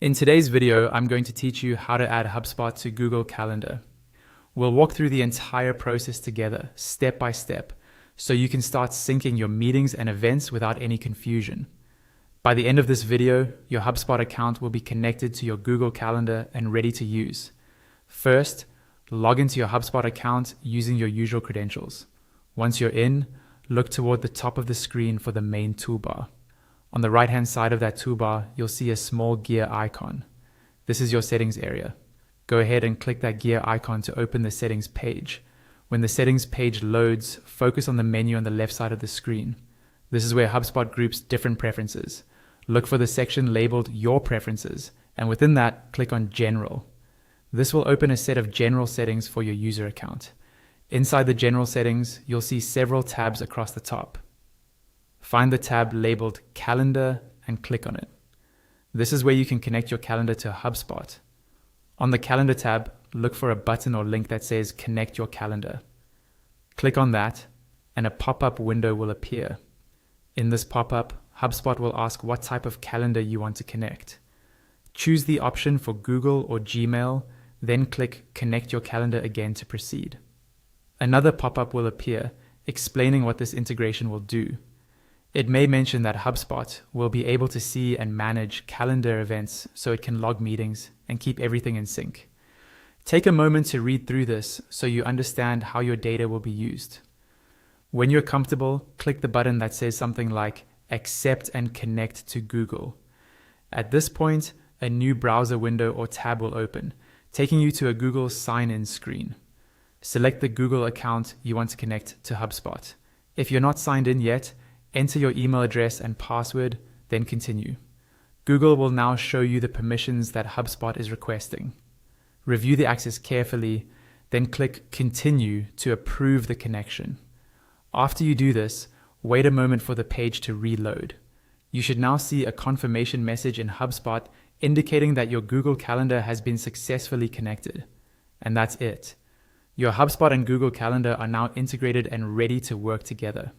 In today's video, I'm going to teach you how to add HubSpot to Google Calendar. We'll walk through the entire process together, step by step, so you can start syncing your meetings and events without any confusion. By the end of this video, your HubSpot account will be connected to your Google Calendar and ready to use. First, log into your HubSpot account using your usual credentials. Once you're in, look toward the top of the screen for the main toolbar. On the right-hand side of that toolbar, you'll see a small gear icon. This is your settings area. Go ahead and click that gear icon to open the settings page. When the settings page loads, focus on the menu on the left side of the screen. This is where HubSpot groups different preferences. Look for the section labeled Your Preferences, and within that, click on General. This will open a set of general settings for your user account. Inside the general settings, you'll see several tabs across the top. Find the tab labeled Calendar and click on it. This is where you can connect your calendar to HubSpot. On the Calendar tab, look for a button or link that says Connect Your Calendar. Click on that, and a pop-up window will appear. In this pop-up, HubSpot will ask what type of calendar you want to connect. Choose the option for Google or Gmail, then click Connect Your Calendar again to proceed. Another pop-up will appear, explaining what this integration will do. It may mention that HubSpot will be able to see and manage calendar events so it can log meetings and keep everything in sync. Take a moment to read through this so you understand how your data will be used. When you're comfortable, click the button that says something like Accept and Connect to Google. At this point, a new browser window or tab will open, taking you to a Google sign-in screen. Select the Google account you want to connect to HubSpot. If you're not signed in yet, enter your email address and password, then continue. Google will now show you the permissions that HubSpot is requesting. Review the access carefully, then click Continue to approve the connection. After you do this, wait a moment for the page to reload. You should now see a confirmation message in HubSpot indicating that your Google Calendar has been successfully connected. And that's it. Your HubSpot and Google Calendar are now integrated and ready to work together.